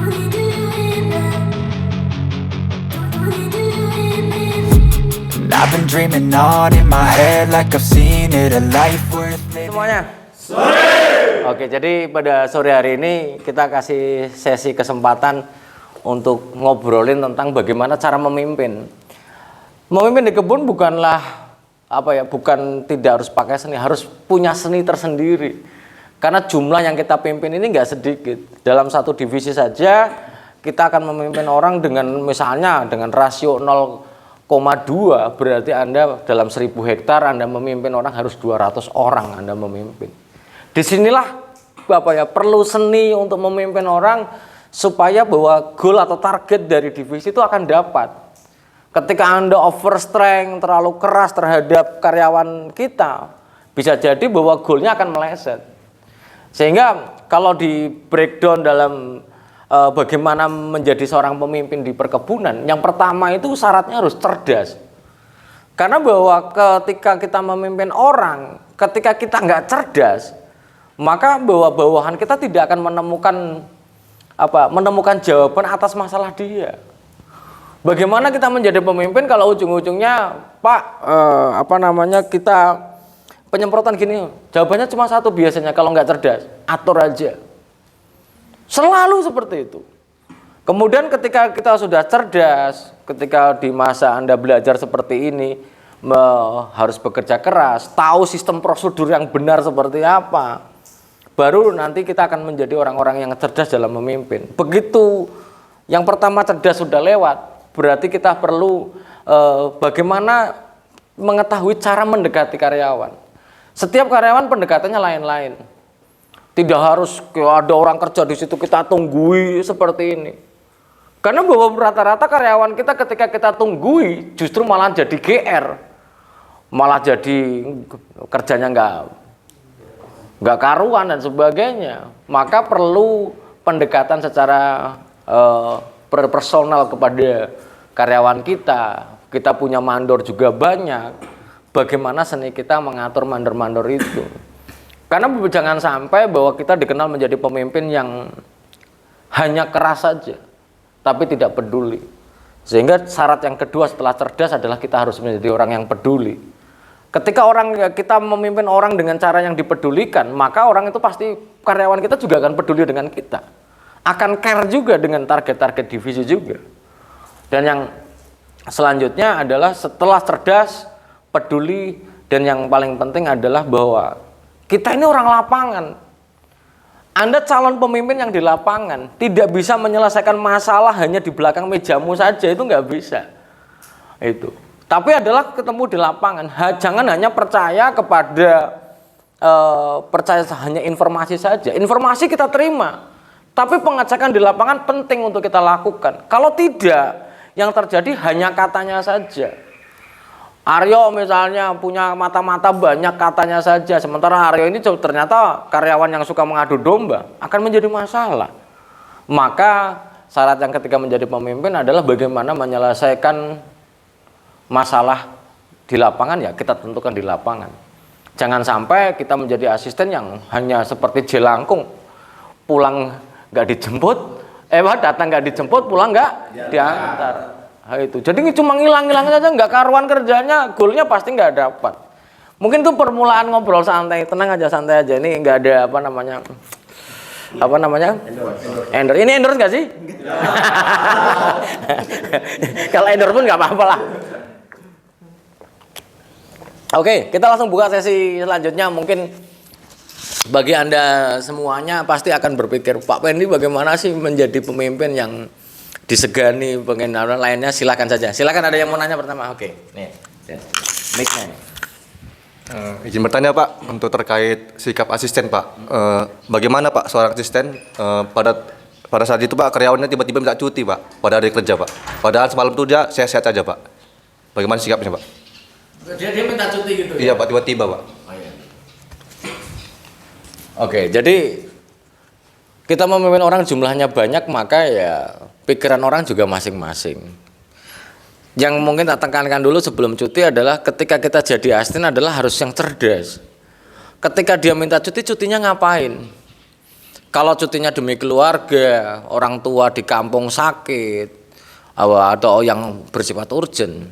I've been dreaming on in my head like I've seen it, a life worth living. Semuanya. Oke, jadi pada sore hari ini kita kasih sesi kesempatan untuk ngobrolin tentang bagaimana cara memimpin. Memimpin di kebun bukanlah bukan tidak harus pakai seni, harus punya seni tersendiri. Karena jumlah yang kita pimpin ini nggak sedikit. Dalam satu divisi saja kita akan memimpin orang dengan misalnya dengan rasio 0,2, berarti Anda dalam 1000 hektar Anda memimpin orang harus 200 orang Anda memimpin. Disinilah perlu seni untuk memimpin orang supaya bahwa goal atau target dari divisi itu akan dapat. Ketika Anda overstrength, terlalu keras terhadap karyawan kita, bisa jadi bahwa goalnya akan meleset. Sehingga kalau di breakdown dalam bagaimana menjadi seorang pemimpin di perkebunan, yang pertama itu syaratnya harus cerdas. Karena bahwa ketika kita memimpin orang, ketika kita nggak cerdas, maka bahwa bawahan kita tidak akan menemukan jawaban atas masalah dia. Bagaimana kita menjadi pemimpin kalau ujung-ujungnya kita penyemprotan gini, jawabannya cuma satu biasanya kalau nggak cerdas, atur aja. Selalu seperti itu. Kemudian ketika kita sudah cerdas, ketika di masa Anda belajar seperti ini, harus bekerja keras, tahu sistem prosedur yang benar seperti apa, baru nanti kita akan menjadi orang-orang yang cerdas dalam memimpin. Begitu yang pertama cerdas sudah lewat, berarti kita perlu bagaimana mengetahui cara mendekati karyawan. Setiap karyawan pendekatannya lain-lain. Tidak harus ada orang kerja di situ kita tunggui seperti ini. Karena bahwa rata-rata karyawan kita ketika kita tunggui justru malah jadi GR. Malah jadi kerjanya nggak karuan dan sebagainya. Maka perlu pendekatan secara personal kepada karyawan kita. Kita punya mandor juga banyak. Bagaimana seni kita mengatur mandor-mandor itu. Karena jangan sampai bahwa kita dikenal menjadi pemimpin yang hanya keras saja, tapi tidak peduli. Sehingga syarat yang kedua setelah cerdas adalah kita harus menjadi orang yang peduli. Ketika kita memimpin orang dengan cara yang dipedulikan, maka orang itu pasti, karyawan kita juga akan peduli dengan kita. Akan care juga dengan target-target divisi juga. Dan yang selanjutnya adalah setelah cerdas, peduli, dan yang paling penting adalah bahwa kita ini orang lapangan. Anda calon pemimpin yang di lapangan, tidak bisa menyelesaikan masalah hanya di belakang mejamu saja, itu nggak bisa. Itu. Tapi adalah ketemu di lapangan. Jangan hanya percaya kepada hanya informasi saja. Informasi kita terima, tapi pengecekan di lapangan penting untuk kita lakukan. Kalau tidak, yang terjadi hanya katanya saja. Aryo misalnya punya mata-mata banyak katanya saja, sementara Aryo ini ternyata karyawan yang suka mengadu domba, akan menjadi masalah. Maka syarat yang ketiga menjadi pemimpin adalah bagaimana menyelesaikan masalah di lapangan, ya kita tentukan di lapangan. Jangan sampai kita menjadi asisten yang hanya seperti jelangkung, pulang nggak dijemput, datang nggak dijemput, pulang nggak diantar. Itu. Jadi cuma ngilang-ngilang saja, nggak karuan kerjanya, goalnya pasti nggak dapat. Mungkin itu permulaan ngobrol santai, tenang aja, santai aja. Ini nggak ada endorse. Ini endorse nggak sih? Kalau endorse pun nggak apa-apa lah. Oke, kita langsung buka sesi selanjutnya. Mungkin bagi Anda semuanya pasti akan berpikir, Pak Pendi bagaimana sih menjadi pemimpin yang disegani, pengenalan lainnya. Silakan saja. Silakan, ada yang mau nanya pertama. Oke. Nih. Mic-nya. Izin bertanya Pak, untuk terkait sikap asisten Pak. Bagaimana Pak seorang asisten pada saat itu Pak karyawannya tiba-tiba minta cuti Pak pada hari kerja Pak. Padahal semalam itu dia sehat-sehat aja Pak. Bagaimana sikapnya Pak? Dia minta cuti gitu ya? Iya Pak, tiba-tiba Pak. Oh, iya. Oke, jadi kita memimpin orang jumlahnya banyak, maka ya pikiran orang juga masing-masing. Yang mungkin tak tekankan dulu sebelum cuti adalah ketika kita jadi asisten adalah harus yang cerdas. Ketika dia minta cuti, cutinya ngapain? Kalau cutinya demi keluarga, orang tua di kampung sakit, atau yang bersifat urgent,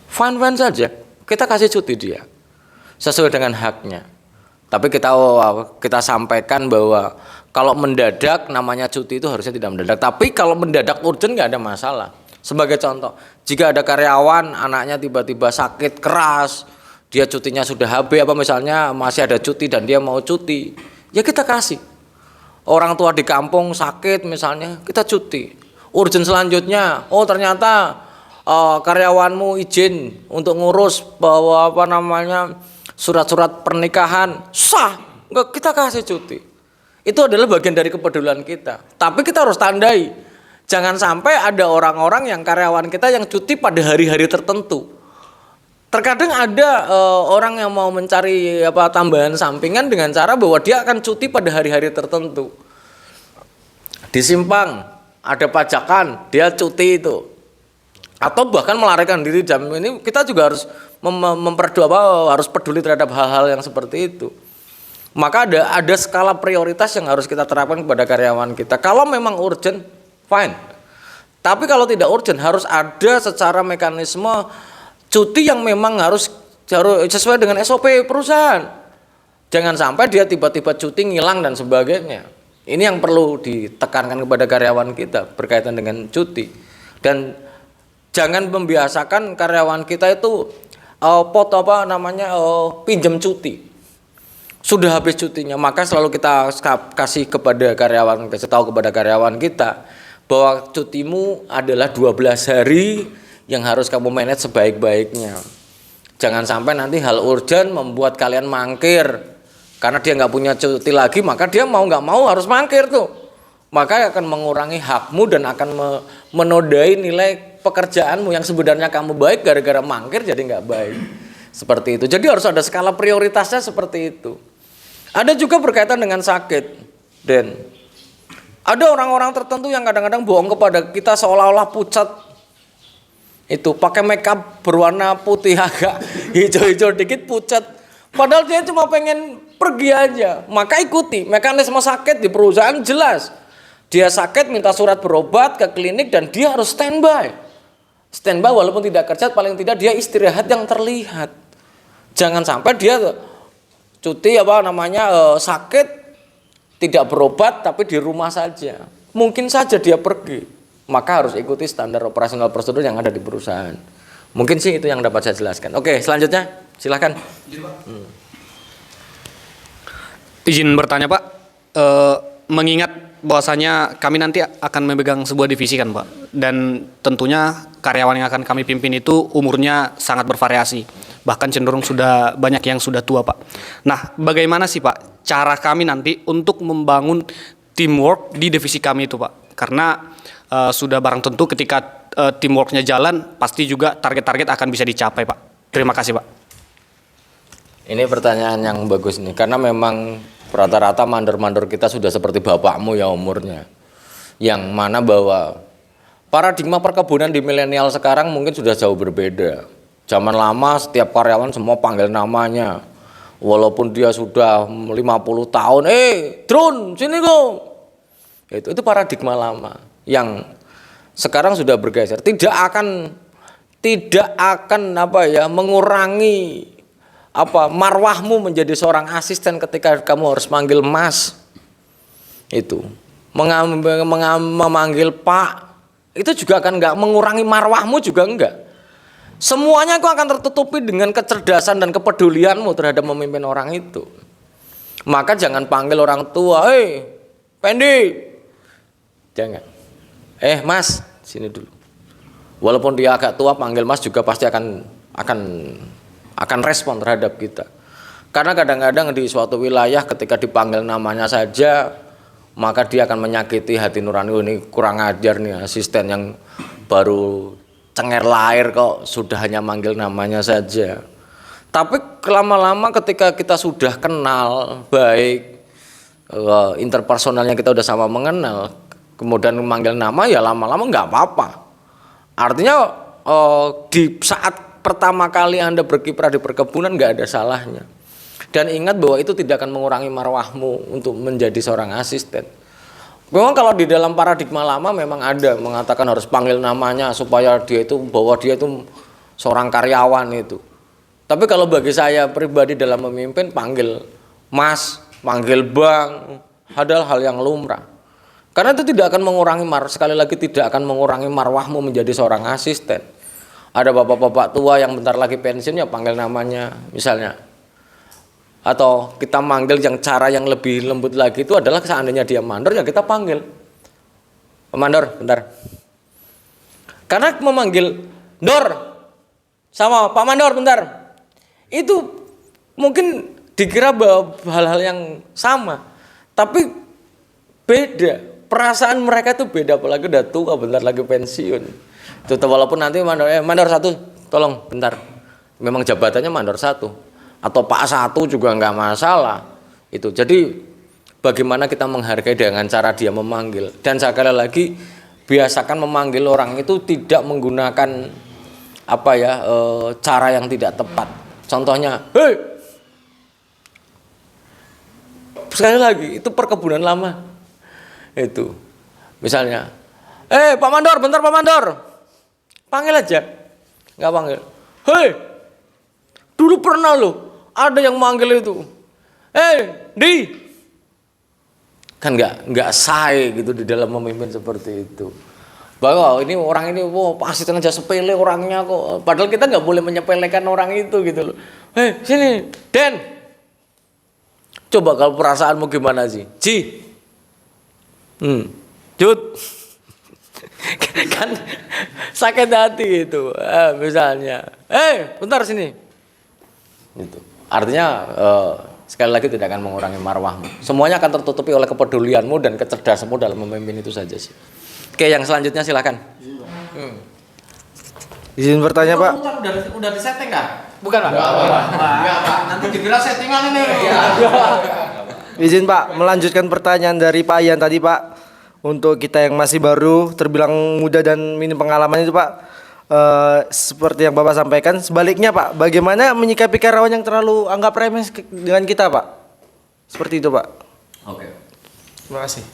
fine-fine saja. Kita kasih cuti dia sesuai dengan haknya. Tapi kita sampaikan bahwa kalau mendadak namanya cuti itu harusnya tidak mendadak. Tapi kalau mendadak urgent nggak ada masalah. Sebagai contoh, jika ada karyawan anaknya tiba-tiba sakit keras, dia cutinya sudah habis, apa misalnya masih ada cuti dan dia mau cuti, ya kita kasih. Orang tua di kampung sakit misalnya, kita cuti. Urgent selanjutnya, oh ternyata karyawanmu izin untuk ngurus bahwa surat-surat pernikahan sah, enggak, kita kasih cuti. Itu adalah bagian dari kepedulian kita. Tapi kita harus tandai, jangan sampai ada orang-orang yang karyawan kita yang cuti pada hari-hari tertentu. Terkadang ada orang yang mau mencari tambahan sampingan dengan cara bahwa dia akan cuti pada hari-hari tertentu. Di Simpang ada pajakan, dia cuti itu. Atau bahkan melarikan diri jam ini, kita juga harus harus peduli terhadap hal-hal yang seperti itu. Maka ada skala prioritas yang harus kita terapkan kepada karyawan kita. Kalau memang urgent, fine. Tapi kalau tidak urgent, harus ada secara mekanisme cuti yang memang harus sesuai dengan SOP perusahaan. Jangan sampai dia tiba-tiba cuti ngilang dan sebagainya. Ini yang perlu ditekankan kepada karyawan kita berkaitan dengan cuti. Dan jangan membiasakan karyawan kita itu pinjam cuti. Sudah habis cutinya, maka selalu kita kasih tahu kepada karyawan kita bahwa cutimu adalah 12 hari yang harus kamu manage sebaik-baiknya. Jangan sampai nanti hal urgent membuat kalian mangkir karena dia nggak punya cuti lagi, maka dia mau nggak mau harus mangkir tuh. Maka akan mengurangi hakmu dan akan menodai nilai pekerjaanmu yang sebenarnya kamu baik, gara-gara mangkir jadi nggak baik. Seperti itu. Jadi harus ada skala prioritasnya seperti itu. Ada juga berkaitan dengan sakit, Dan ada orang-orang tertentu yang kadang-kadang bohong kepada kita seolah-olah pucat. Itu pakai makeup berwarna putih agak hijau-hijau dikit pucat. Padahal dia cuma pengen pergi aja. Maka ikuti mekanisme sakit di perusahaan jelas. Dia sakit minta surat berobat ke klinik dan dia harus standby. Standby walaupun tidak kerja, paling tidak dia istirahat yang terlihat. Jangan sampai dia cuti sakit tidak berobat tapi di rumah saja. Mungkin saja dia pergi. Maka harus ikuti standar operasional prosedur yang ada di perusahaan. Mungkin sih itu yang dapat saya jelaskan. Oke, selanjutnya silakan. Izin bertanya Pak, mengingat bahwasanya kami nanti akan memegang sebuah divisi kan Pak, dan tentunya karyawan yang akan kami pimpin itu umurnya sangat bervariasi, bahkan cenderung sudah banyak yang sudah tua Pak. Nah, bagaimana sih Pak cara kami nanti untuk membangun teamwork di divisi kami itu Pak? Karena sudah barang tentu ketika teamworknya jalan, pasti juga target-target akan bisa dicapai Pak. Terima kasih Pak. Ini pertanyaan yang bagus nih, karena memang rata-rata mandor-mandor kita sudah seperti bapakmu ya umurnya. Yang mana bahwa paradigma perkebunan di milenial sekarang mungkin sudah jauh berbeda. Zaman lama setiap karyawan semua panggil namanya. Walaupun dia sudah 50 tahun, Drone, sini kok. Itu paradigma lama yang sekarang sudah bergeser. Tidak akan mengurangi marwahmu menjadi seorang asisten ketika kamu harus manggil Mas. Itu memanggil Pak itu juga akan enggak mengurangi marwahmu, juga enggak. Semuanya kau akan tertutupi dengan kecerdasan dan kepedulianmu terhadap memimpin orang itu. Maka jangan panggil orang tua, Pendi. Jangan. Mas, sini dulu. Walaupun dia agak tua, panggil Mas juga pasti akan respon terhadap kita. Karena kadang-kadang di suatu wilayah ketika dipanggil namanya saja, maka dia akan menyakiti hati nurani. Ini kurang ajar nih asisten yang baru cenger lahir kok sudah hanya manggil namanya saja. Tapi lama-lama ketika kita sudah kenal baik, interpersonalnya kita udah sama mengenal, kemudian memanggil nama ya lama-lama nggak apa-apa. Artinya di saat pertama kali Anda berkiprah di perkebunan nggak ada salahnya. Dan ingat bahwa itu tidak akan mengurangi marwahmu untuk menjadi seorang asisten. Memang kalau di dalam paradigma lama memang ada mengatakan harus panggil namanya supaya dia itu bahwa dia itu seorang karyawan itu. Tapi kalau bagi saya pribadi dalam memimpin panggil Mas, panggil Bang, adalah hal yang lumrah. Karena itu tidak akan mengurangi sekali lagi tidak akan mengurangi marwahmu menjadi seorang asisten. Ada bapak-bapak tua yang bentar lagi pensiun ya panggil namanya misalnya. Atau kita manggil yang cara yang lebih lembut lagi itu adalah seandainya dia mandor ya kita panggil. Pak Mandor, bentar. Karena memanggil Dor sama Pak Mandor bentar. Itu mungkin dikira bahwa hal-hal yang sama. Tapi beda. Perasaan mereka itu beda, apalagi udah tua bentar lagi pensiun. Itu walaupun nanti mandor satu, tolong bentar. Memang jabatannya mandor satu atau Pak satu juga nggak masalah. Itu jadi bagaimana kita menghargai dengan cara dia memanggil. Dan sekali lagi biasakan memanggil orang itu tidak menggunakan cara yang tidak tepat. Contohnya, hei, sekali lagi itu perkebunan lama. Itu misalnya Pak Mandor, bentar Pak Mandor, panggil aja, nggak panggil. Hei, dulu pernah loh ada yang manggil itu, Di, kan nggak say gitu di dalam memimpin seperti itu. Bahwa ini orang ini pasti tenaga sepele orangnya kok, padahal kita nggak boleh menyepelekan orang itu gitu loh. Hei sini Den, coba kalau perasaanmu gimana sih Ji? Jut kan sakit hati itu misalnya bentar sini itu artinya sekali lagi tidak akan mengurangi marwahmu, semuanya akan tertutupi oleh kepedulianmu dan kecerdasanmu dalam memimpin itu saja sih. Oke, yang selanjutnya silakan. Izin bertanya Pak. Udah disetting nggak? Bukan Pak. Enggak Pak, nanti dikira settingan ini. Izin Pak, melanjutkan pertanyaan dari Pak Ian tadi Pak. Untuk kita yang masih baru, terbilang muda dan minim pengalaman itu Pak, seperti yang Bapak sampaikan, sebaliknya Pak, bagaimana menyikapi karyawan yang terlalu anggap remeh dengan kita Pak? Seperti itu Pak. Oke. Terima kasih.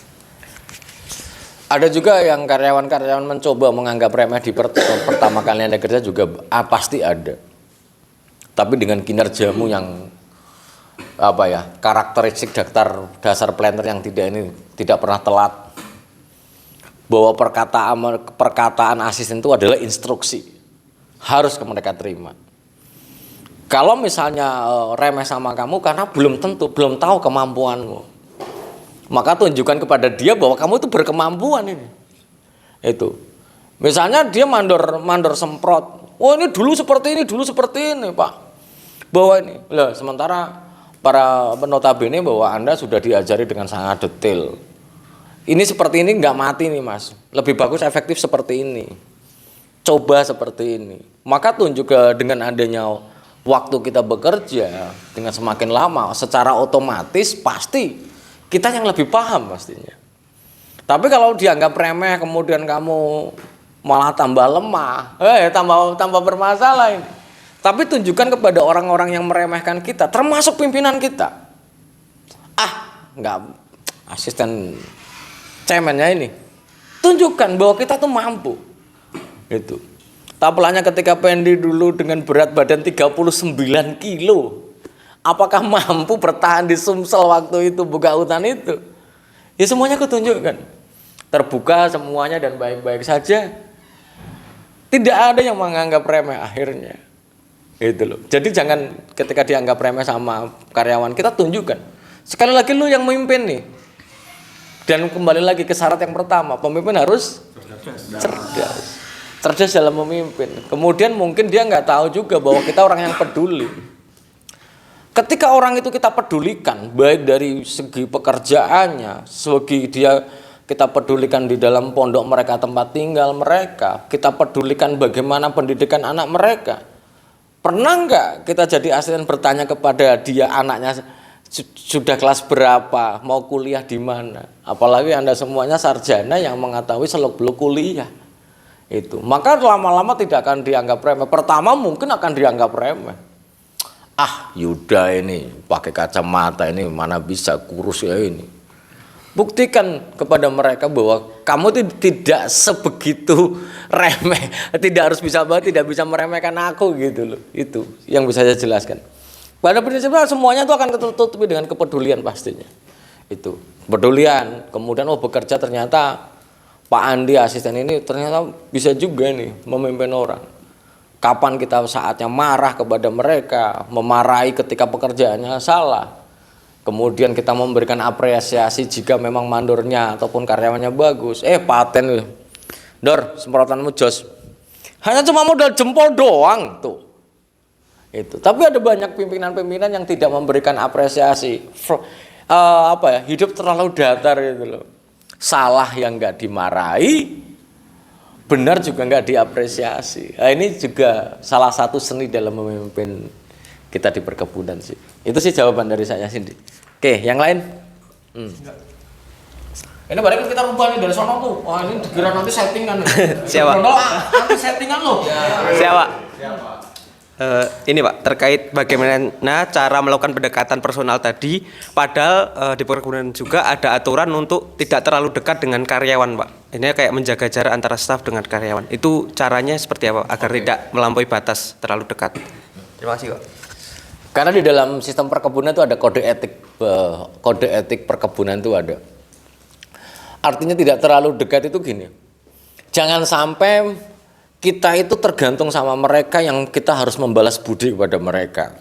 Ada juga yang karyawan-karyawan mencoba menganggap remeh di pertama kali Anda kerja juga pasti ada. Tapi dengan kinerjamu yang karakteristik dasar planner yang tidak pernah telat, bahwa perkataan asisten itu adalah instruksi, harus mereka terima. Kalau misalnya remeh sama kamu karena belum tahu kemampuanmu, maka tunjukkan kepada dia bahwa kamu itu berkemampuan ini. Itu misalnya dia mandor semprot, ini dulu seperti ini Pak, bahwa ini lah, sementara para notabene bahwa Anda sudah diajari dengan sangat detail. Ini seperti ini nggak mati nih Mas, lebih bagus efektif seperti ini, coba seperti ini. Maka tunjuk dengan adanya waktu kita bekerja dengan semakin lama, secara otomatis pasti kita yang lebih paham pastinya. Tapi kalau dianggap remeh kemudian kamu malah tambah lemah, tambah bermasalah ini. Tapi tunjukkan kepada orang-orang yang meremehkan kita, termasuk pimpinan kita. Nggak, asisten cemennya ini. Tunjukkan bahwa kita tuh mampu. Itu. Tampilnya ketika Pendi dulu dengan berat badan 39 kilo. Apakah mampu bertahan di Sumsel waktu itu buka hutan itu? Ya semuanya aku tunjukkan. Terbuka semuanya dan baik-baik saja. Tidak ada yang menganggap remeh akhirnya. Itu loh. Jadi jangan ketika dianggap remeh sama karyawan, kita tunjukkan. Sekali lagi lu yang memimpin nih. Dan kembali lagi ke syarat yang pertama, pemimpin harus cerdas. Cerdas dalam memimpin. Kemudian mungkin dia nggak tahu juga bahwa kita orang yang peduli. Ketika orang itu kita pedulikan, baik dari segi pekerjaannya, segi kita pedulikan di dalam pondok mereka, tempat tinggal mereka, kita pedulikan bagaimana pendidikan anak mereka. Pernah nggak kita jadi asisten bertanya kepada dia anaknya sudah kelas berapa, mau kuliah di mana? Apalagi Anda semuanya sarjana yang mengetahui seluk-beluk kuliah. Itu. Maka lama-lama tidak akan dianggap remeh. Pertama mungkin akan dianggap remeh. Yuda ini pakai kacamata ini mana bisa kurus ya ini. Buktikan kepada mereka bahwa kamu tidak sebegitu remeh, tidak harus bisa banget, tidak bisa meremehkan aku gitu loh. Itu yang bisa saya jelaskan. Pada prinsipnya semuanya itu akan tertutupi dengan kepedulian pastinya. Itu kepedulian, kemudian bekerja ternyata Pak Andi asisten ini ternyata bisa juga nih memimpin orang. Kapan kita saatnya marah kepada mereka, memarahi ketika pekerjaannya salah. Kemudian kita memberikan apresiasi jika memang mandornya ataupun karyawannya bagus. Paten Dor, semprotanmu jos. Hanya cuma modal jempol doang tuh. Itu. Tapi ada banyak pimpinan-pimpinan yang tidak memberikan apresiasi. Hidup terlalu datar gitu loh. Salah yang enggak dimarahi, benar juga nggak diapresiasi. Nah, ini juga salah satu seni dalam memimpin kita di perkebunan sih. Itu sih jawaban dari saya Cindy. Oke, yang lain? Ini balik kita rubah nih dari sono tuh. Wah ini dikira nanti settingan. Siapa? Nanti settingan loh. Siapa? Ini Pak, terkait bagaimana cara melakukan pendekatan personal tadi, padahal di perkebunan juga ada aturan untuk tidak terlalu dekat dengan karyawan Pak. Ini kayak menjaga jarak antara staf dengan karyawan. Itu caranya seperti apa agar tidak melampaui batas terlalu dekat? Terima kasih Pak. Karena di dalam sistem perkebunan itu ada kode etik perkebunan itu ada. Artinya tidak terlalu dekat itu gini. Jangan sampai kita itu tergantung sama mereka yang kita harus membalas budi kepada mereka.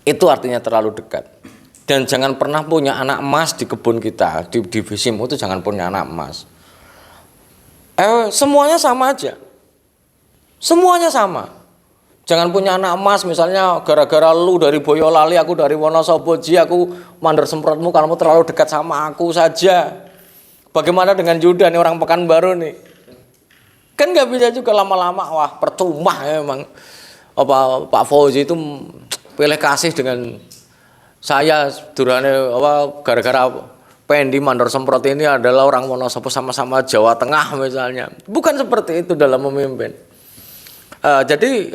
Itu artinya terlalu dekat. Dan jangan pernah punya anak emas di kebun kita, di divisimu itu jangan punya anak emas. Semuanya sama aja. Semuanya sama. Jangan punya anak emas misalnya gara-gara lu dari Boyolali, aku dari Wonosobo, aku mandor semprotmu kamu terlalu dekat sama aku saja. Bagaimana dengan Yuda nih orang Pekanbaru nih? Kan nggak bisa juga lama-lama, wah percuma ya emang Pak Fauzi itu pilih kasih dengan saya durane gara-gara Pendi mandor semprot ini adalah orang Wonosobo sama-sama Jawa Tengah misalnya. Bukan seperti itu dalam memimpin. Jadi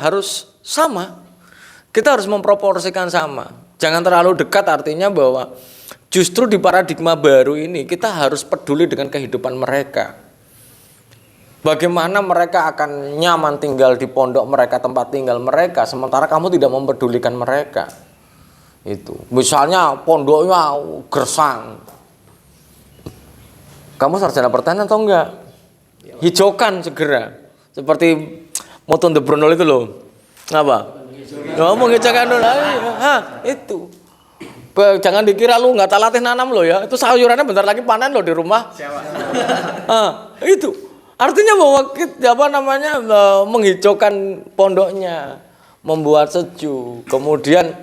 harus sama. Kita harus memproporsikan sama. Jangan terlalu dekat, artinya bahwa justru di paradigma baru ini kita harus peduli dengan kehidupan mereka. Bagaimana mereka akan nyaman tinggal di pondok mereka, tempat tinggal mereka, sementara kamu tidak mempedulikan mereka. Itu. Misalnya pondoknya gersang. Kamu sarjana pertanian atau enggak? Hijaukan segera. Seperti Motun de Brunel itu loh. Apa? Menghijaukan dulu. Itu. Jangan dikira lu nggak latih nanam loh ya. Itu sayurannya bentar lagi panen loh di rumah. Itu. Artinya bahwa kita menghijaukan pondoknya, membuat sejuk. Kemudian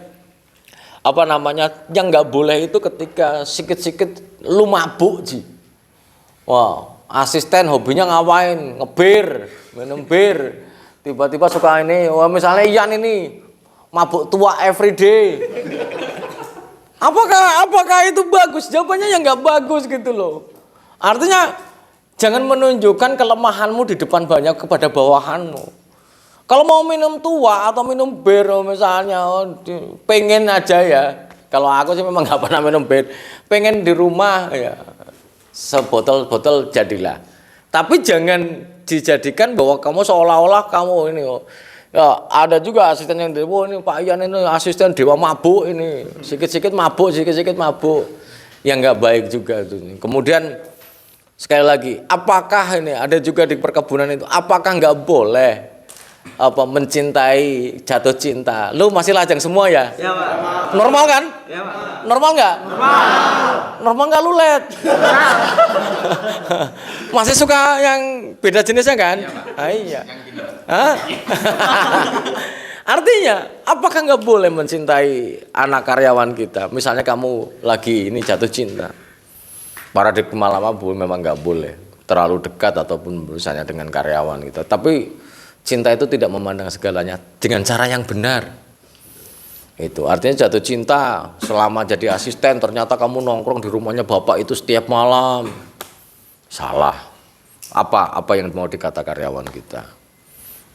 yang nggak boleh itu ketika sikit-sikit lu mabuk Ji. Wah, asisten hobinya ngapain? Ngebir, minum bir. Tiba-tiba suka ini, misalnya Ian ini mabuk tua everyday. Apakah itu bagus? Jawabannya yang nggak bagus gitu loh. Artinya jangan menunjukkan kelemahanmu di depan banyak kepada bawahanmu. Kalau mau minum tua atau minum bir misalnya, pengen aja ya. Kalau aku sih memang nggak pernah minum bir. Pengen di rumah ya sebotol-botol jadilah. Tapi jangan dijadikan bahwa kamu seolah-olah kamu ini. Ya ada juga asisten yang ini Pak Ian ini asisten dewa mabuk ini. Sikit-sikit mabuk. Yang nggak baik juga itu. Kemudian sekali lagi, apakah ini ada juga di perkebunan itu? Apakah nggak boleh mencintai, jatuh cinta? Lu masih lajang semua ya? Ya Pak. Normal kan? Ya Pak. Normal nggak? Normal nggak lu let? Masih suka yang beda jenisnya kan? Ya, Pak. Iya. Artinya, apakah nggak boleh mencintai anak karyawan kita? Misalnya kamu lagi ini jatuh cinta. Paradigma lama memang nggak boleh terlalu dekat ataupun misalnya dengan karyawan gitu. Tapi cinta itu tidak memandang segalanya dengan cara yang benar. Itu artinya jatuh cinta selama jadi asisten ternyata kamu nongkrong di rumahnya bapak itu setiap malam. Salah. Apa yang mau dikata karyawan kita?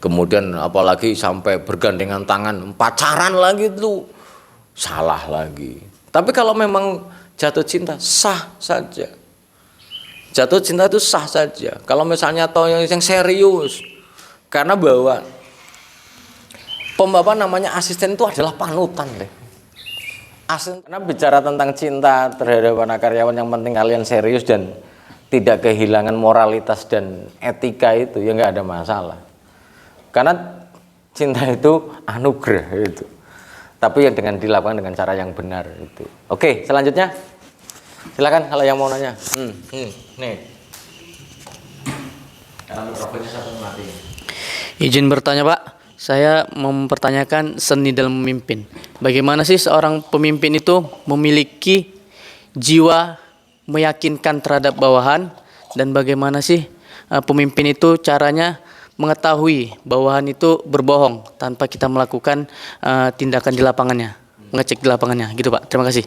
Kemudian apalagi sampai bergandengan tangan, pacaran lagi itu salah lagi. Tapi kalau memang jatuh cinta sah saja. Jatuh cinta itu sah saja. Kalau misalnya atau yang serius, karena bahwa pembawa namanya asisten itu adalah panutan deh. Karena bicara tentang cinta terhadap anak karyawan, yang penting kalian serius dan tidak kehilangan moralitas dan etika, itu ya nggak ada masalah. Karena cinta itu anugerah itu. Tapi yang dengan dilakukan dengan cara yang benar itu. Oke, selanjutnya silakan kalau yang mau nanya. Nih. Karena mikrofonnya satu mati. Izin bertanya Pak, saya mempertanyakan seni dalam memimpin. Bagaimana sih seorang pemimpin itu memiliki jiwa meyakinkan terhadap bawahan, dan bagaimana sih pemimpin itu caranya mengetahui bawahan itu berbohong tanpa kita melakukan tindakan di lapangannya, mengecek di lapangannya, gitu Pak. Terima kasih.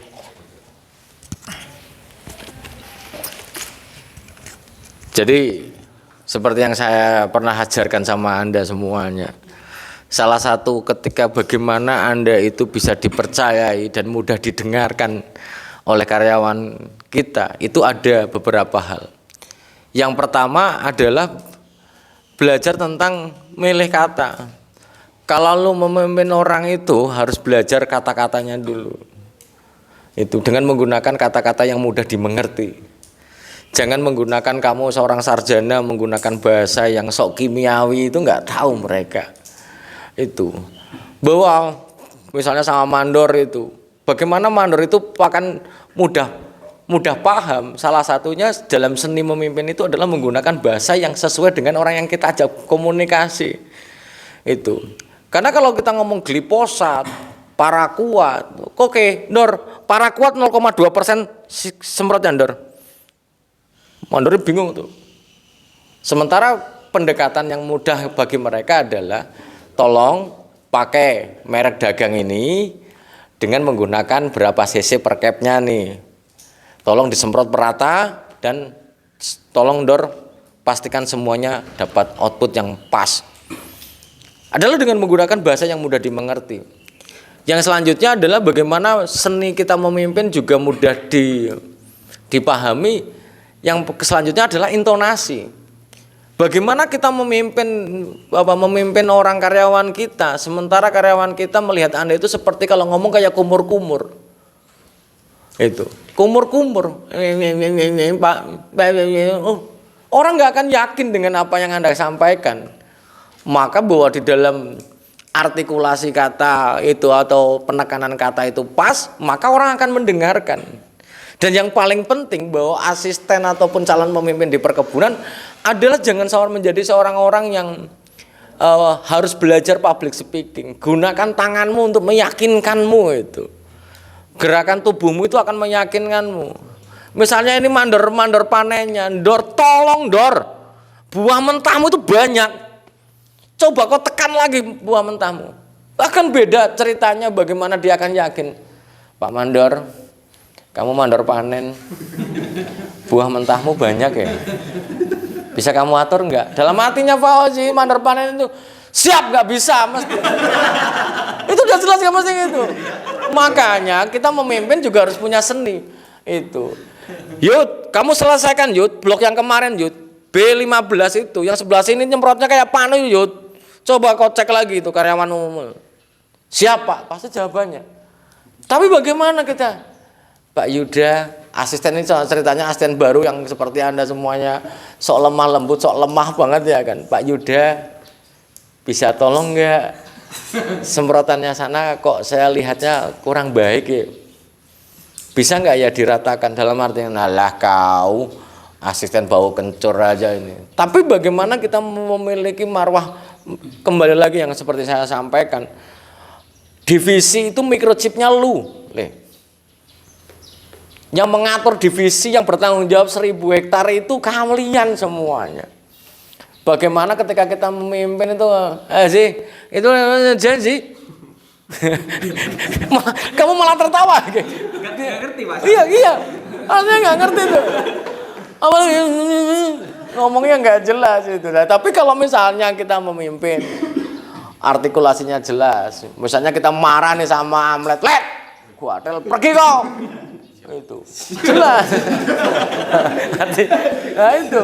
Jadi seperti yang saya pernah ajarkan sama Anda semuanya, salah satu ketika bagaimana Anda itu bisa dipercayai dan mudah didengarkan oleh karyawan kita, itu ada beberapa hal. Yang pertama adalah belajar tentang milih kata. Kalau lu memimpin orang itu harus belajar kata-katanya dulu. Itu dengan menggunakan kata-kata yang mudah dimengerti. Jangan menggunakan, kamu seorang sarjana menggunakan bahasa yang sok kimiawi, itu nggak tahu mereka. Itu bahwa misalnya sama mandor itu, bagaimana mandor itu akan mudah paham. Salah satunya dalam seni memimpin itu adalah menggunakan bahasa yang sesuai dengan orang yang kita ajak komunikasi. Itu karena kalau kita ngomong gliposat, paraquat, oke, Dor, paraquat 0,2% semprotnya, Dor. Mandor bingung tuh. Sementara pendekatan yang mudah bagi mereka adalah, tolong pakai merek dagang ini dengan menggunakan berapa cc per capnya nih. Tolong disemprot merata dan tolong Dor pastikan semuanya dapat output yang pas. Adalah dengan menggunakan bahasa yang mudah dimengerti. Yang selanjutnya adalah bagaimana seni kita memimpin juga mudah dipahami. Yang selanjutnya adalah intonasi. Bagaimana kita memimpin orang karyawan kita, sementara karyawan kita melihat Anda itu seperti kalau ngomong kayak kumur-kumur. Itu kumur-kumur. Pak, orang nggak akan yakin dengan apa yang Anda sampaikan. Maka bahwa di dalam artikulasi kata itu atau penekanan kata itu pas, maka orang akan mendengarkan. Dan yang paling penting bahwa asisten ataupun calon pemimpin di perkebunan adalah jangan menjadi seorang orang yang harus belajar public speaking. Gunakan tanganmu untuk meyakinkanmu itu. Gerakan tubuhmu itu akan meyakinkanmu. Misalnya ini mandor panennya, Dor, tolong Dor, buah mentahmu itu banyak. Coba kau tekan lagi buah mentahmu. Akan beda ceritanya bagaimana dia akan yakin. Pak Mandor, kamu mandor panen, buah mentahmu banyak ya. Bisa kamu atur enggak? Dalam hatinya Fauzi, mandor panen itu siap, nggak bisa mesti. Itu udah jelas nggak mesti itu. Makanya kita memimpin juga harus punya seni itu. Yud, kamu selesaikan Yud, blok yang kemarin Yud, B15 itu, yang sebelah sini nyemprotnya kayak panu Yud. Coba kau cek lagi itu karyawan umum. Siapa? Pasti jawabannya. Tapi bagaimana kita? Pak Yuda, asisten ini ceritanya asisten baru yang seperti Anda semuanya sok lemah lembut, sok lemah banget ya kan. Pak Yuda, bisa tolong nggak semprotannya sana kok saya lihatnya kurang baik ya. Bisa nggak ya diratakan, dalam artian alah kau asisten bau kencur aja ini. Tapi bagaimana kita memiliki marwah, kembali lagi yang seperti saya sampaikan, divisi itu microchipnya lu, yang mengatur divisi yang bertanggung jawab 1000 hektar itu kalian semuanya. Bagaimana ketika kita memimpin itu, sih itu janji. Kamu malah tertawa. Nggak ngerti Mas. Iya. Artinya nggak ngerti tuh. ngomongnya nggak jelas itu. Nah, tapi kalau misalnya kita memimpin, artikulasinya jelas. Misalnya kita marah nih sama Amlet, "Let, gua tel pergi kau." Itu jelas. Nah itu.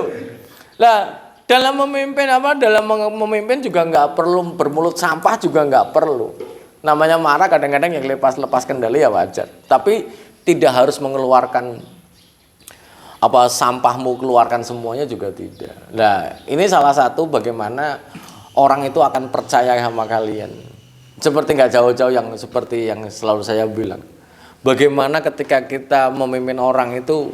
Lah dalam memimpin apa? Dalam memimpin juga nggak perlu bermulut sampah, juga nggak perlu. Namanya marah kadang-kadang yang lepas kendali ya wajar. Tapi tidak harus mengeluarkan apa sampahmu, keluarkan semuanya juga tidak. Nah ini salah satu bagaimana orang itu akan percaya sama kalian. Seperti nggak jauh-jauh yang seperti yang selalu saya bilang. Bagaimana ketika kita memimpin orang itu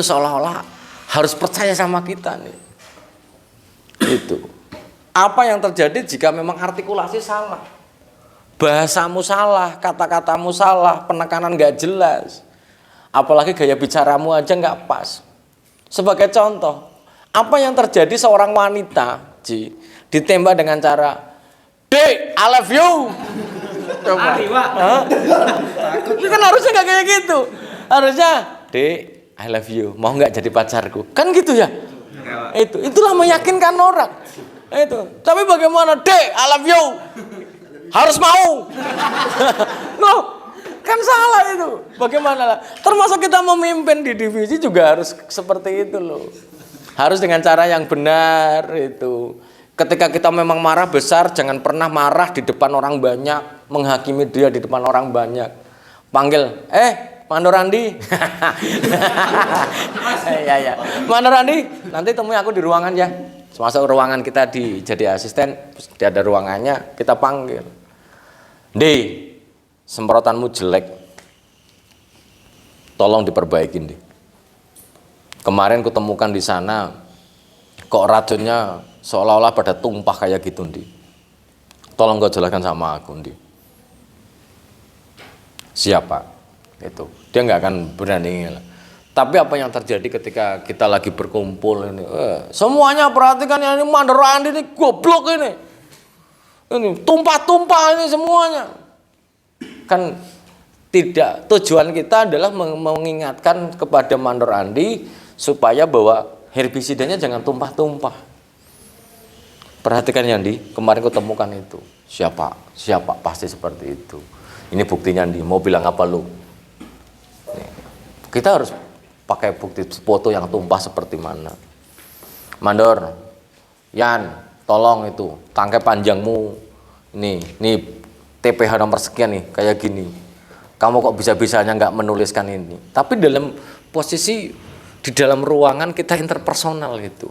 seolah-olah harus percaya sama kita nih. Itu. Apa yang terjadi jika memang artikulasi salah? Bahasamu salah, kata-katamu salah, penekanan nggak jelas. Apalagi gaya bicaramu aja nggak pas. Sebagai contoh, apa yang terjadi seorang wanita ditembak dengan cara, "Dek, I love you." Coba. Itu kan harusnya nggak kayak gitu. Harusnya, "Dek, I love you. Mau nggak jadi pacarku?" Kan gitu ya. Itulah meyakinkan orang. Itu. Tapi bagaimana, "Dek, I love you." Harus mau. Loh, kan salah itu. Bagaimana lah? Termasuk kita memimpin di divisi juga harus seperti itu loh. Harus dengan cara yang benar itu. Ketika kita memang marah besar, jangan pernah marah di depan orang banyak, menghakimi dia di depan orang banyak. Panggil, Mandor Andi. Ya. Mandor Andi, nanti temui aku di ruangan ya. Masuk ruangan kita jadi asisten, dia ada ruangannya, kita panggil. "Di, semprotanmu jelek. Tolong diperbaikin, Di. Kemarin kutemukan di sana kok racunnya seolah-olah pada tumpah kayak gitu, Di. Tolong kau jelaskan sama aku, Di." Siapa? Itu. Dia nggak akan berani. Tapi apa yang terjadi ketika kita lagi berkumpul ini? Semuanya perhatikan ya, ini Mandor Andi ini goblok ini. Ini tumpah-tumpah ini semuanya. Kan tidak, tujuan kita adalah mengingatkan kepada Mandor Andi supaya bahwa herbisidanya jangan tumpah-tumpah. Perhatikan Yandi, kemarin kutemukan itu. Siapa pasti seperti itu. Ini buktinya Andi, mau bilang apa lu? Nih, kita harus pakai bukti foto yang tumpah seperti mana. Mandor, Yan, tolong itu tangkai panjangmu. Nih TPH nomor sekian nih, kayak gini. Kamu kok bisa-bisanya nggak menuliskan ini? Tapi dalam posisi di dalam ruangan kita interpersonal gitu.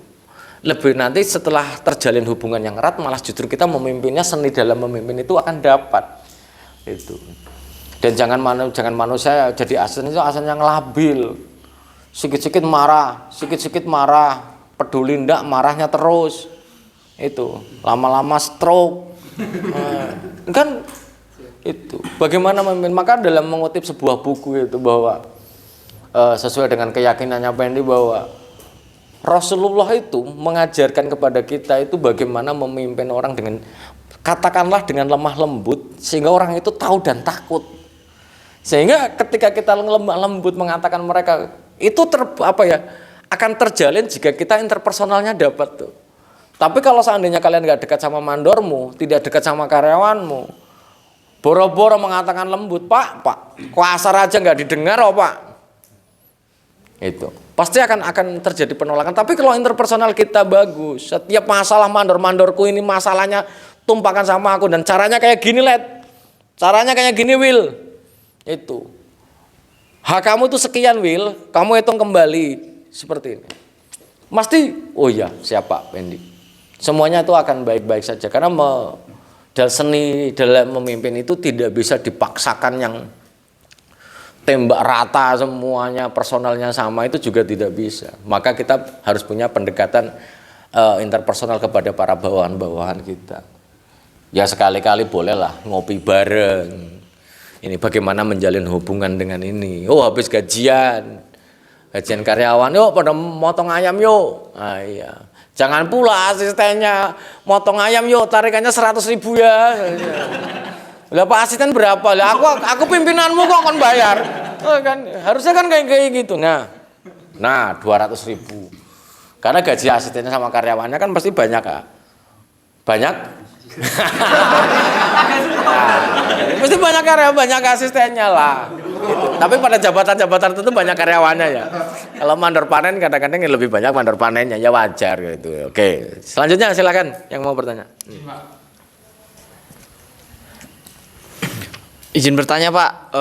Lebih nanti setelah terjalin hubungan yang erat, malah justru kita memimpinnya, seni dalam memimpin itu akan dapat. Itu. Dan jangan manusia jadi asisten itu asisten yang labil. Sikit-sikit marah, peduli ndak, marahnya terus. Itu, lama-lama stroke. Kan itu bagaimana memimpin. Maka dalam mengutip sebuah buku itu bahwa sesuai dengan keyakinannya Pendi bahwa Rasulullah itu mengajarkan kepada kita itu bagaimana memimpin orang dengan katakanlah dengan lemah lembut sehingga orang itu tahu dan takut. Sehingga ketika kita lemah lembut mengatakan mereka itu akan terjalin jika kita interpersonalnya dapat tuh. Tapi kalau seandainya kalian nggak dekat sama mandormu, tidak dekat sama karyawanmu, boro-boro mengatakan lembut, Pak, kasar aja nggak didengar, Pak. Itu pasti akan terjadi penolakan. Tapi kalau interpersonal kita bagus, setiap masalah mandorku ini masalahnya tumpahkan sama aku dan caranya kayak gini, Led. Caranya kayak gini, Will. Itu. Hak kamu tuh sekian, Will. Kamu hitung kembali seperti ini. Pasti, oh iya, siapa, Pendi. Semuanya itu akan baik-baik saja karena seni dalam memimpin itu tidak bisa dipaksakan yang tembak rata semuanya, personalnya sama, itu juga tidak bisa. Maka kita harus punya pendekatan interpersonal kepada para bawahan-bawahan kita. Ya sekali-kali bolehlah ngopi bareng. Ini bagaimana menjalin hubungan dengan ini. Oh habis gajian karyawan, yuk pada motong ayam yuk. Ah, iya. Jangan pula asistennya motong ayam yuk tarikannya 100.000 ya. Lah Pak asisten berapa? Lah aku pimpinanmu kok akan bayar. Oh, kan harusnya kan kayak gitu. Nah 200.000. Karena gaji asistennya sama karyawannya kan pasti banyak, Kak. Banyak? Pasti banyak karyawan, banyak asistennya lah. Gitu. Tapi pada jabatan-jabatan tertentu banyak karyawannya ya. Kalau mandor panen kadang-kadang lebih banyak mandor panennya, ya wajar gitu. Oke, selanjutnya silakan yang mau bertanya. Izin bertanya Pak,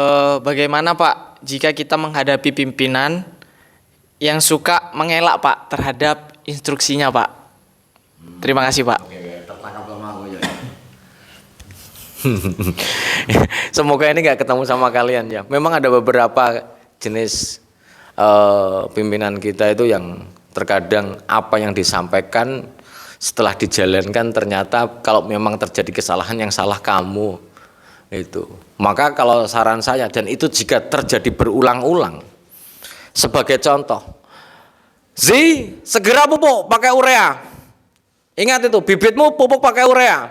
bagaimana Pak jika kita menghadapi pimpinan yang suka mengelak Pak terhadap instruksinya Pak? Terima kasih Pak. Semoga ini nggak ketemu sama kalian ya. Memang ada beberapa jenis pimpinan kita itu yang terkadang apa yang disampaikan setelah dijalankan ternyata kalau memang terjadi kesalahan yang salah kamu itu. Maka kalau saran saya, dan itu jika terjadi berulang-ulang, sebagai contoh, Zi, segera pupuk pakai urea. Ingat itu, bibitmu pupuk pakai urea.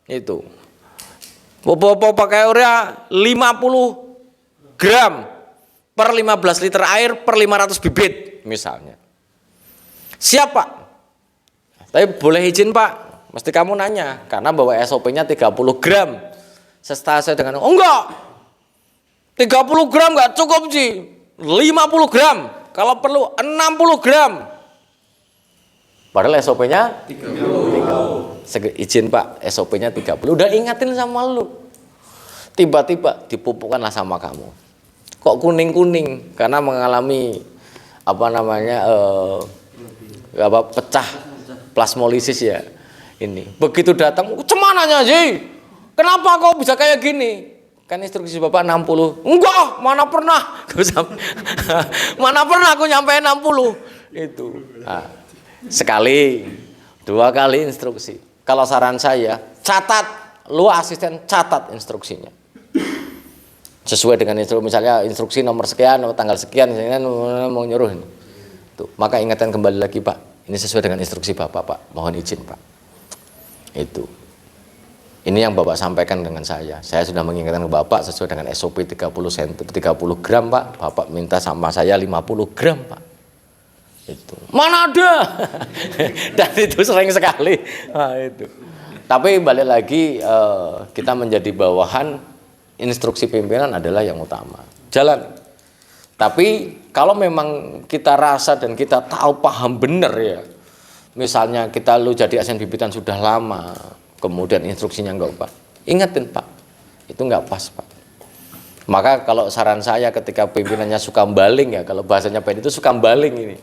Itu. Pupuk pakai urea 50 gram per 15 liter air per 500 bibit misalnya. Siapa? Tapi boleh izin Pak, mesti kamu nanya, karena bawa SOP-nya 30 gram. Setelah saya dengan, oh enggak, 30 gram enggak cukup sih, 50 gram, kalau perlu 60 gram. Padahal SOP-nya 30. Izin Pak, SOP-nya 30. Udah ingatin sama lu. Tiba-tiba dipupukkanlah sama kamu. Kok kuning-kuning? Karena mengalami pecah plasmolisis ya. Ini. Begitu datang, cemananya sih? Kenapa kok bisa kayak gini? Kan instruksi Bapak 60. Enggak, mana pernah. Mana pernah aku nyampe 60. Itu. Nah, sekali, 2 kali instruksi. Kalau saran saya, catat, lu asisten catat instruksinya. Sesuai dengan instruksi, misalnya instruksi nomor sekian, tanggal sekian, misalnya mau nyuruh ini. Tuh, maka ingatkan kembali lagi Pak, ini sesuai dengan instruksi Bapak Pak, mohon izin Pak. Itu. Ini yang Bapak sampaikan dengan saya sudah mengingatkan ke Bapak sesuai dengan SOP 30 gram Pak, Bapak minta sama saya 50 gram Pak. Itu. Mana ada? Dan itu sering sekali. Nah, itu. Tapi balik lagi kita menjadi bawahan, instruksi pimpinan adalah yang utama. Jalan. Tapi kalau memang kita rasa dan kita tahu paham benar ya, misalnya lu jadi asisten bibitan sudah lama, kemudian instruksinya enggak Pak, ingetin Pak, itu enggak pas Pak. Maka kalau saran saya ketika pimpinannya suka baling ya, kalau bahasanya Ben itu suka baling ini,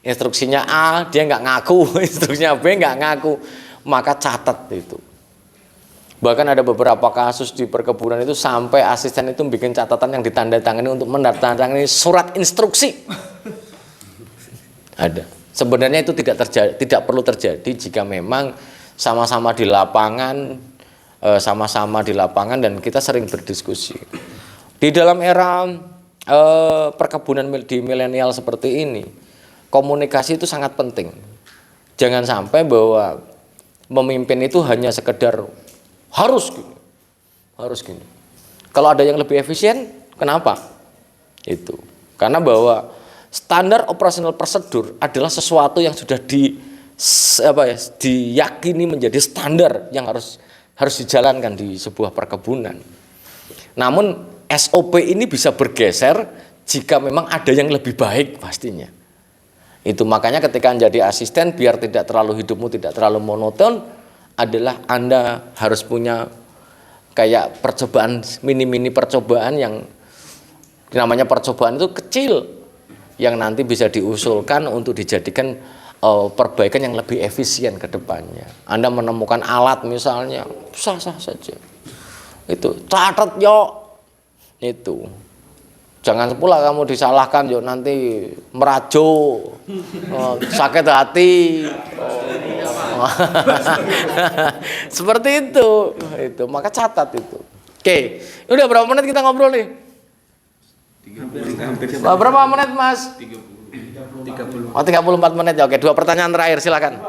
instruksinya A dia enggak ngaku, instruksinya B enggak ngaku, maka catat itu. Bahkan ada beberapa kasus di perkebunan itu sampai asisten itu bikin catatan yang ditandatangani untuk menandatangani surat instruksi. Ada. Sebenarnya itu tidak perlu terjadi jika memang sama-sama di lapangan, dan kita sering berdiskusi. Di dalam era perkebunan di milenial seperti ini, komunikasi itu sangat penting. Jangan sampai bahwa memimpin itu hanya sekedar harus gini. Kalau ada yang lebih efisien, kenapa? Itu. Karena bahwa standar operasional prosedur adalah sesuatu yang sudah diyakini menjadi standar yang harus dijalankan di sebuah perkebunan. Namun SOP ini bisa bergeser jika memang ada yang lebih baik pastinya. Itu makanya ketika menjadi asisten biar tidak terlalu hidupmu tidak terlalu monoton adalah Anda harus punya kayak percobaan, mini-mini percobaan yang namanya percobaan itu kecil yang nanti bisa diusulkan untuk dijadikan perbaikan yang lebih efisien ke depannya. Anda menemukan alat misalnya, sah-sah saja. Itu catat yo. Itu. Jangan pula kamu disalahkan yo nanti merajo, sakit hati. Seperti itu. Maka catat itu. Oke. Udah berapa menit kita ngobrol nih? Berapa menit Mas? 34 menit ya. Oke, 2 pertanyaan terakhir silakan.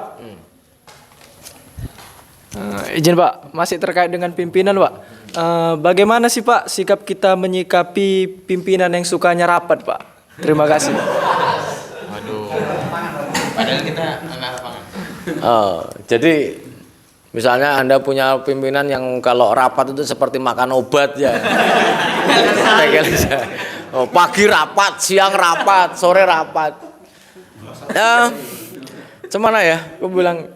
Izin Pak, masih terkait dengan pimpinan Pak. Bagaimana sih Pak sikap kita menyikapi pimpinan yang sukanya rapat Pak? Terima kasih. Padahal kita anak lapangan. Jadi misalnya Anda punya pimpinan yang kalau rapat itu seperti makan obat ya. Pagi rapat, siang rapat, sore rapat. Ya, cuman ya, aku bilang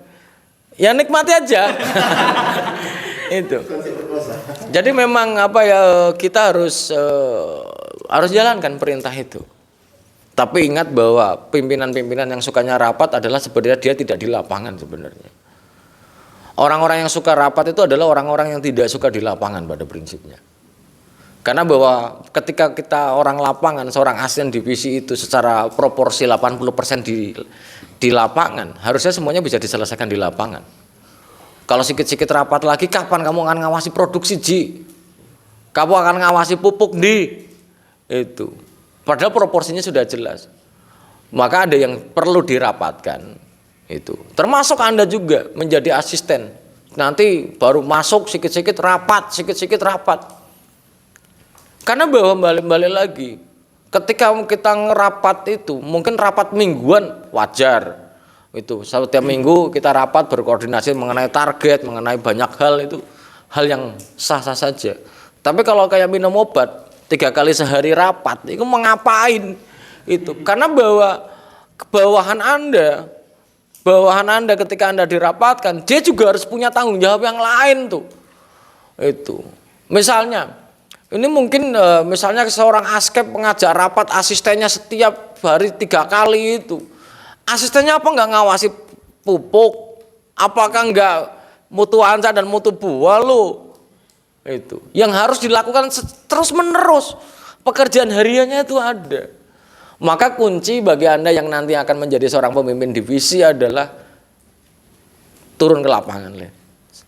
ya nikmati aja. Itu. Jadi memang apa ya, kita harus jalankan perintah itu. Tapi ingat bahwa pimpinan-pimpinan yang sukanya rapat adalah sebenarnya dia tidak di lapangan sebenarnya. Orang-orang yang suka rapat itu adalah orang-orang yang tidak suka di lapangan pada prinsipnya. Karena bahwa ketika kita orang lapangan, seorang asisten divisi itu secara proporsi 80% di lapangan, harusnya semuanya bisa diselesaikan di lapangan. Kalau sedikit-sedikit rapat lagi, kapan kamu akan ngawasi produksi, Ji? Kamu akan ngawasi pupuk, di? Itu. Padahal proporsinya sudah jelas. Maka ada yang perlu dirapatkan. Itu. Termasuk Anda juga menjadi asisten. Nanti baru masuk sedikit-sedikit rapat, sedikit-sedikit rapat. Karena bahwa balik-balik lagi, ketika kita ngerapat itu, mungkin rapat mingguan wajar. Itu setiap minggu kita rapat berkoordinasi mengenai target, mengenai banyak hal, itu hal yang sah-sah saja. Tapi kalau kayak minum obat 3 kali sehari rapat, itu mengapain? Itu karena bahwa bawahan Anda ketika Anda dirapatkan, dia juga harus punya tanggung jawab yang lain tuh. Itu. Misalnya ini mungkin misalnya seorang askep mengajak rapat asistennya setiap hari 3 kali itu. Asistennya apa nggak ngawasi pupuk? Apakah nggak mutu anca dan mutu buah lo? Itu. Yang harus dilakukan terus menerus. Pekerjaan hariannya itu ada. Maka kunci bagi Anda yang nanti akan menjadi seorang pemimpin divisi adalah turun ke lapangan.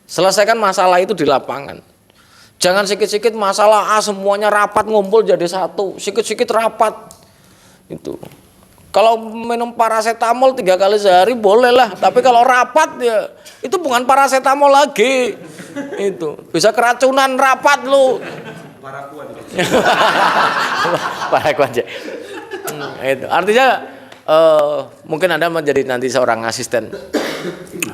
Selesaikan masalah itu di lapangan. Jangan sikit-sikit masalah semuanya rapat ngumpul jadi satu, sikit-sikit rapat. Itu. Kalau minum paracetamol 3 kali sehari bolehlah, tapi kalau rapat ya itu bukan paracetamol lagi. Itu. Bisa keracunan rapat lu. Paraku aja. Itu. Artinya mungkin Anda menjadi nanti seorang asisten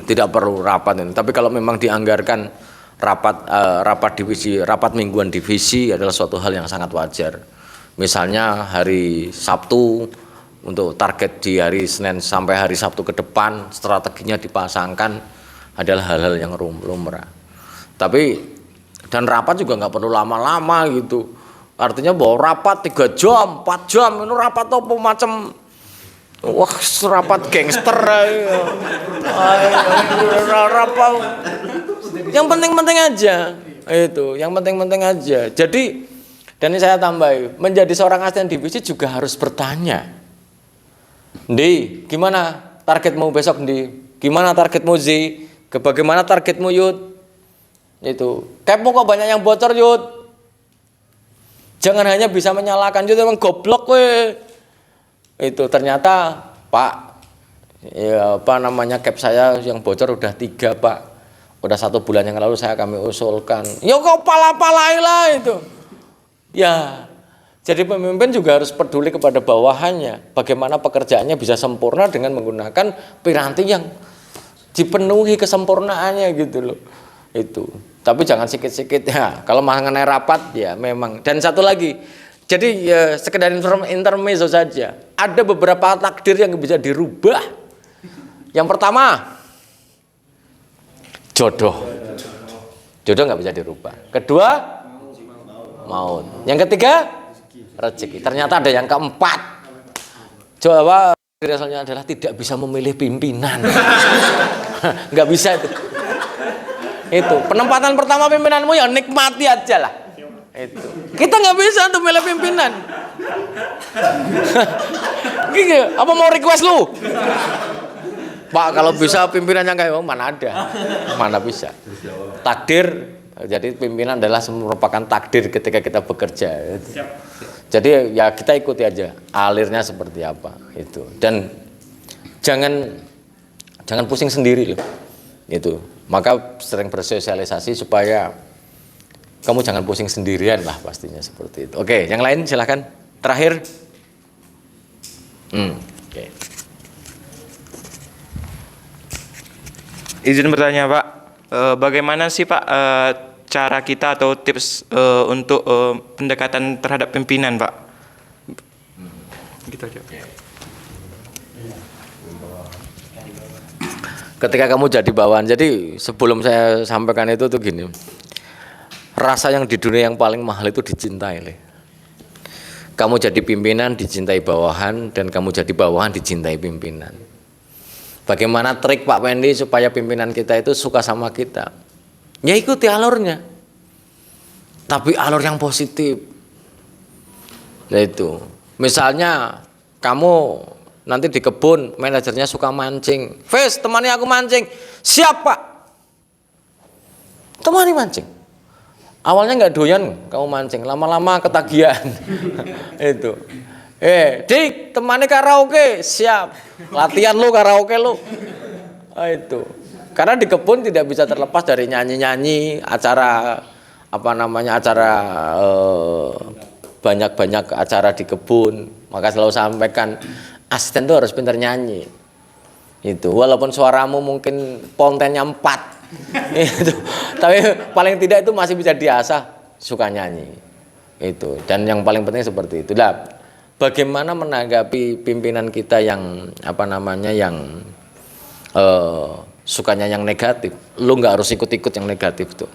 tidak perlu rapat ini. Tapi kalau memang dianggarkan rapat divisi, rapat mingguan divisi adalah suatu hal yang sangat wajar. Misalnya hari Sabtu untuk target di hari Senin sampai hari Sabtu ke depan, strateginya dipasangkan adalah hal-hal yang lumrah. Tapi dan rapat juga nggak perlu lama-lama gitu. Artinya bahwa rapat 3 jam, 4 jam, ini rapat apa macam wah rapat gangster rapat. Yang penting-penting aja. Itu, yang penting-penting aja. Jadi dan ini saya tambahi, menjadi seorang asisten divisi juga harus bertanya. Ndi, gimana targetmu besok, Ndi? Gimana targetmu, Zi? Bagaimana targetmu, Yud? Itu. Kepo kok banyak yang bocor, Yud. Jangan hanya bisa menyalahkan, Yud emang goblok we. Itu ternyata, Pak, ya apa namanya cap saya yang bocor udah 3, Pak. Udah 1 bulan yang lalu kami usulkan. Ya kok pala-palai lah itu. Ya, jadi pemimpin juga harus peduli kepada bawahannya. Bagaimana pekerjaannya bisa sempurna dengan menggunakan piranti yang dipenuhi kesempurnaannya gitu loh. Itu. Tapi jangan sikit-sikit ya. Kalau mengenai rapat ya memang. Dan satu lagi, jadi ya sekedar intermezzo saja. Ada beberapa takdir yang bisa dirubah. Yang pertama, jodoh nggak bisa dirubah. Kedua, maut. Yang ketiga, rezeki. Ternyata ada yang keempat. Jawaban asalnya adalah tidak bisa memilih pimpinan. Nggak bisa itu. Itu penempatan pertama pimpinanmu ya nikmati aja lah. Itu kita nggak bisa tuh milih pimpinan. Gini, apa mau request lu? Pak, kalau bisa pimpinan yang kayak mana ada, mana bisa. Takdir, jadi pimpinan adalah merupakan takdir ketika kita bekerja. Jadi ya kita ikuti aja alirnya seperti apa itu. Dan jangan pusing sendiri loh. Itu. Maka sering bersosialisasi supaya kamu jangan pusing sendirian lah pastinya seperti itu. Oke, yang lain silahkan. Terakhir. Oke. Izin bertanya Pak, bagaimana sih Pak cara kita atau tips untuk pendekatan terhadap pimpinan Pak? Gitu aja. Ketika kamu jadi bawahan, jadi sebelum saya sampaikan itu tuh gini, rasa yang di dunia yang paling mahal itu dicintai. Kamu jadi pimpinan dicintai bawahan, dan kamu jadi bawahan dicintai pimpinan. Bagaimana trik Pak Pendi supaya pimpinan kita itu suka sama kita? Ya ikuti alurnya, tapi alur yang positif. Yaitu, misalnya kamu nanti di kebun manajernya suka mancing, Fes temani aku mancing. Siap Pak, temani mancing. Awalnya nggak doyan kamu mancing, lama-lama ketagihan. Itu. Dik, temani karaoke. Siap. Latihan lu karaoke lu. Itu. Karena di kebun tidak bisa terlepas dari nyanyi-nyanyi, acara acara banyak-banyak acara di kebun. Maka selalu sampaikan asisten tuh harus pintar nyanyi. Itu. Walaupun suaramu mungkin pontennya 4. Itu. Tapi paling tidak itu masih bisa diasah suka nyanyi. Itu. Dan yang paling penting seperti itu. Lah, bagaimana menanggapi pimpinan kita yang yang sukanya yang negatif? Lu nggak harus ikut-ikut yang negatif tuh.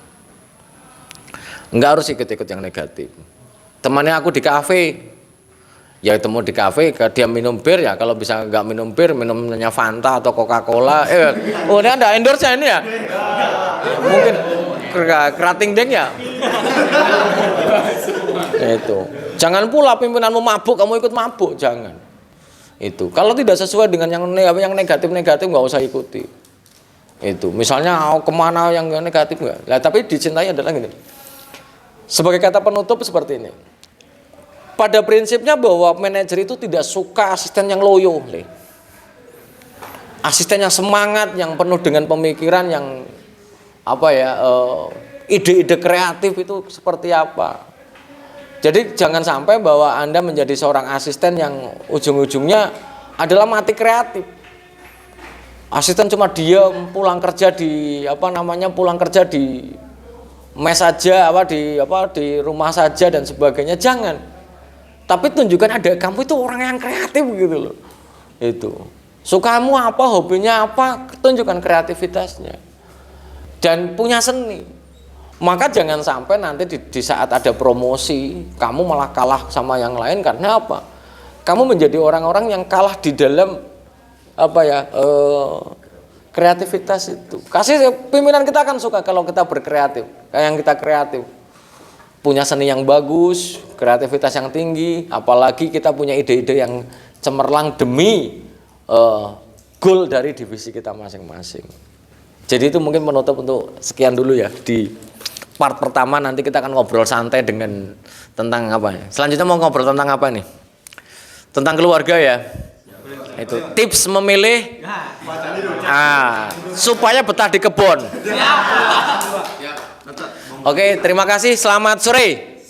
Nggak harus ikut-ikut yang negatif. Temannya aku di kafe, ya temu di kafe, dia minum bir ya. Kalau bisa nggak minum bir, minumnya Fanta atau Coca-Cola. Oh ini ada endorse ini ya? Mungkin kerating deng ya? Itu. Jangan pula pimpinanmu mabuk, kamu ikut mabuk, jangan. Itu. Kalau tidak sesuai dengan yang negatif-negatif nggak usah ikuti. Itu. Misalnya kemana yang negatif nggak. Lah tapi dicintai adalah gini. Sebagai kata penutup seperti ini. Pada prinsipnya bahwa manajer itu tidak suka asisten yang loyo, asisten yang semangat, yang penuh dengan pemikiran, yang ide-ide kreatif itu seperti apa. Jadi jangan sampai bahwa Anda menjadi seorang asisten yang ujung-ujungnya adalah mati kreatif. Asisten cuma diam, pulang kerja di mes saja, di rumah saja dan sebagainya. Jangan. Tapi tunjukkan ada kamu itu orang yang kreatif gitu loh. Itu. Sukamu apa, hobinya apa, tunjukkan kreativitasnya. Dan punya seni. Maka jangan sampai nanti di saat ada promosi kamu malah kalah sama yang lain. Karena apa? Kamu menjadi orang-orang yang kalah di dalam kreativitas itu. Pimpinan kita akan suka kalau kita berkreatif, kayak yang kita kreatif, punya seni yang bagus, kreativitas yang tinggi, apalagi kita punya ide-ide yang cemerlang demi goal dari divisi kita masing-masing. Jadi itu mungkin menutup untuk sekian dulu ya di part pertama. Nanti kita akan ngobrol santai tentang apa ya. Selanjutnya mau ngobrol tentang apa nih? Tentang keluarga ya. Itu tips memilih supaya betah di kebun. Oke, terima kasih. Selamat sore.